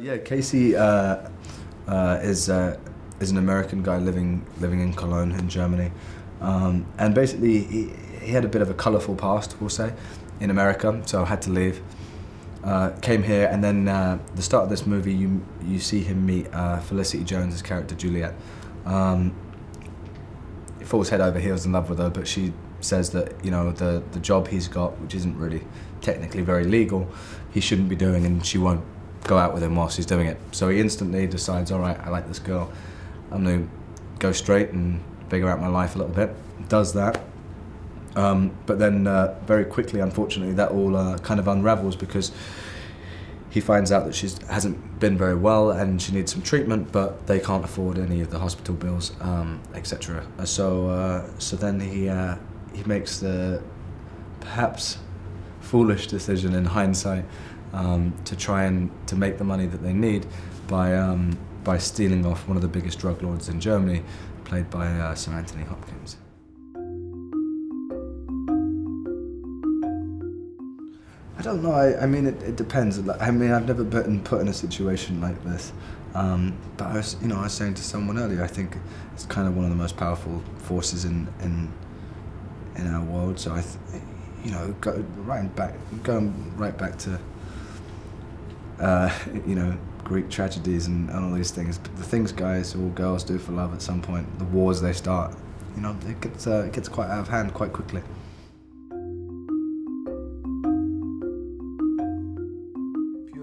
Yeah, Casey is an American guy living in Cologne in Germany, and basically he had a bit of a colourful past, we'll say, in America, so had to leave. Came here, and then the start of this movie, you see him meet Felicity Jones' character Juliet. He falls head over heels in love with her, but she says that, you know, the job he's got, which isn't really technically very legal, he shouldn't be doing, and she won't go out with him whilst he's doing it. So he instantly decides, all right, I like this girl, I'm gonna go straight and figure out my life a little bit. Does that. But then very quickly, unfortunately, that all kind of unravels because he finds out that she hasn't been very well and she needs some treatment, but they can't afford any of the hospital bills, etc. So then he makes the perhaps foolish decision in hindsight to try and to make the money that they need by stealing off one of the biggest drug lords in Germany, played by Sir Anthony Hopkins. I don't know. I mean, it depends. I mean, I've never been put in a situation like this. But I was saying to someone earlier, I think it's kind of one of the most powerful forces in our world. So going right back to Greek tragedies and all these things. But the things guys or girls do for love at some point, the wars they start, it gets quite out of hand quite quickly.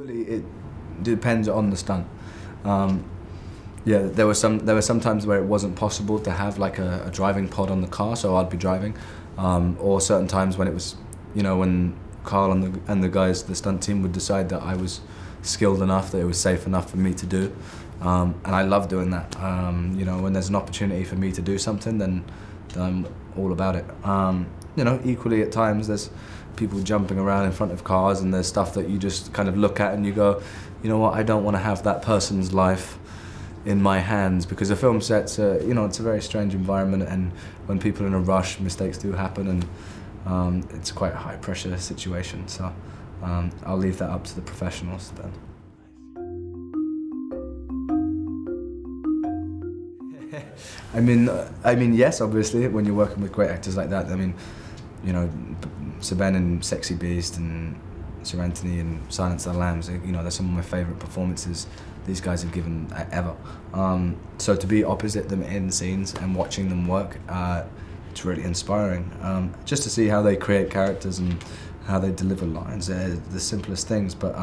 It depends on the stunt. Yeah, there were some times where it wasn't possible to have like a driving pod on the car, so I'd be driving, or certain times when it was, when Carl and the guys, the stunt team, would decide that I was skilled enough, that it was safe enough for me to do, and I love doing that. When there's an opportunity for me to do something, then I'm all about it. Equally at times there's people jumping around in front of cars, and there's stuff that you just kind of look at and you go, you know what, I don't want to have that person's life in my hands, because a film set's it's a very strange environment, and when people are in a rush, mistakes do happen, and it's quite a high pressure situation. So I'll leave that up to the professionals then. I mean, yes, obviously, when you're working with great actors like that. I mean, Sir Ben in Sexy Beast and Sir Anthony in Silence of the Lambs, they're some of my favourite performances these guys have given ever. So to be opposite them in scenes and watching them work, it's really inspiring. Just to see how they create characters and how they deliver lines. They're the simplest things, but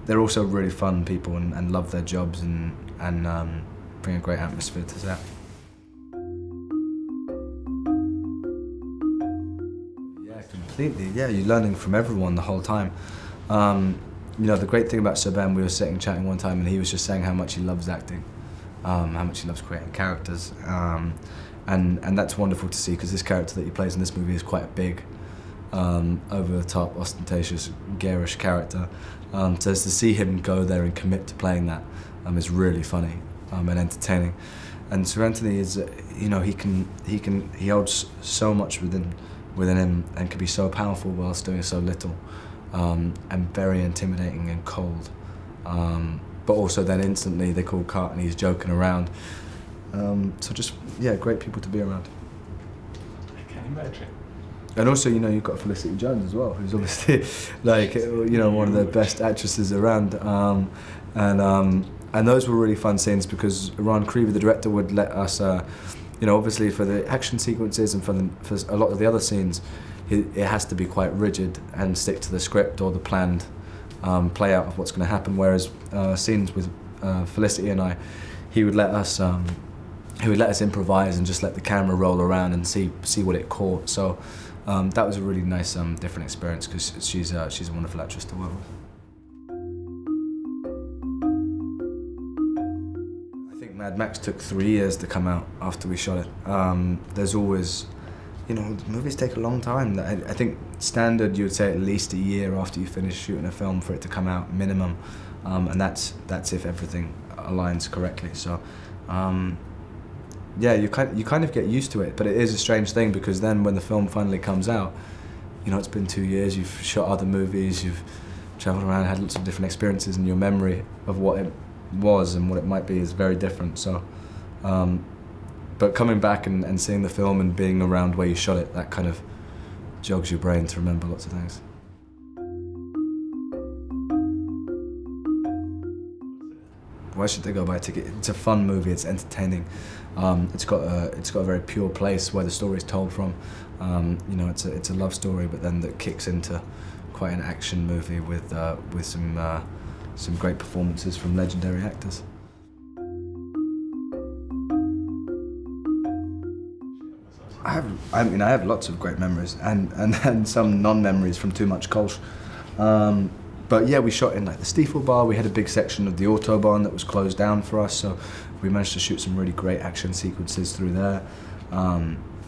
they're also really fun people and love their jobs and bring a great atmosphere to set. Yeah, completely. Yeah, you're learning from everyone the whole time. The great thing about Sir Ben, we were sitting chatting one time, and he was just saying how much he loves acting, how much he loves creating characters, and that's wonderful to see, because this character that he plays in this movie is quite a big, over-the-top, ostentatious, garish character. So to see him go there and commit to playing that is really funny and entertaining. And Sir Anthony is, he holds so much within him and can be so powerful whilst doing so little, and very intimidating and cold. But also then instantly they call cut and he's joking around. So just, yeah, great people to be around. I can imagine. And also, you've got Felicity Jones as well, who's obviously one of the best actresses around. And those were really fun scenes, because Eran Creevy, the director, would let us, obviously for the action sequences and for a lot of the other scenes, it has to be quite rigid and stick to the script or the planned play out of what's going to happen. Whereas scenes with Felicity and I, he would let us improvise and just let the camera roll around and see what it caught. So that was a really nice different experience, because she's a wonderful actress to work with. I think Mad Max took 3 years to come out after we shot it. There's always, movies take a long time. I think standard, you would say at least a year after you finish shooting a film for it to come out, minimum, and that's if everything aligns correctly. So. Yeah, you kind of get used to it, but it is a strange thing, because then when the film finally comes out, it's been 2 years, you've shot other movies, you've travelled around, had lots of different experiences, and your memory of what it was and what it might be is very different. So, but coming back and seeing the film and being around where you shot it, that kind of jogs your brain to remember lots of things. Why should they go buy a ticket? It's a fun movie. It's entertaining. It's got a very pure place where the story's told from. You know, it's a love story, but then that kicks into quite an action movie with some great performances from legendary actors. I have lots of great memories and some non-memories from too much Kolsch. But yeah, we shot in like the Stiefel bar. We had a big section of the Autobahn that was closed down for us, so we managed to shoot some really great action sequences through there.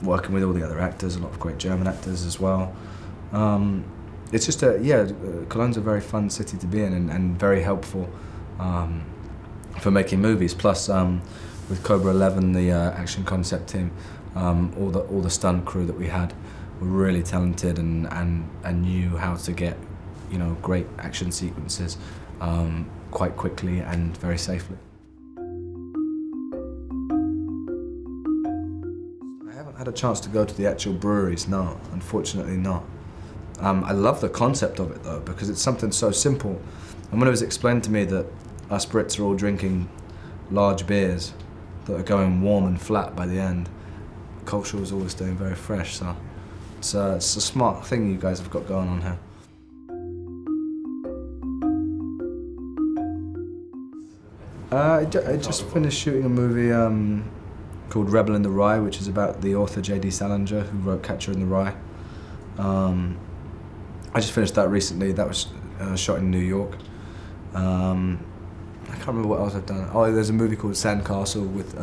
Working with all the other actors, a lot of great German actors as well. It's just Cologne's a very fun city to be in and very helpful for making movies. Plus, with Cobra 11, the action concept team, all the stunt crew that we had were really talented and knew how to get, you know, great action sequences quite quickly and very safely. I haven't had a chance to go to the actual breweries, no, unfortunately not. I love the concept of it though, because it's something so simple. And when it was explained to me that us Brits are all drinking large beers that are going warm and flat by the end, culture was always staying very fresh, so it's a smart thing you guys have got going on here. I just finished shooting a movie called Rebel in the Rye, which is about the author J.D. Salinger, who wrote Catcher in the Rye. I just finished that recently. That was shot in New York. I can't remember what else I've done. Oh, there's a movie called Sandcastle with,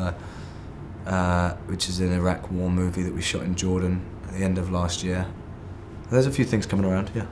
which is an Iraq war movie that we shot in Jordan at the end of last year. There's a few things coming around, yeah.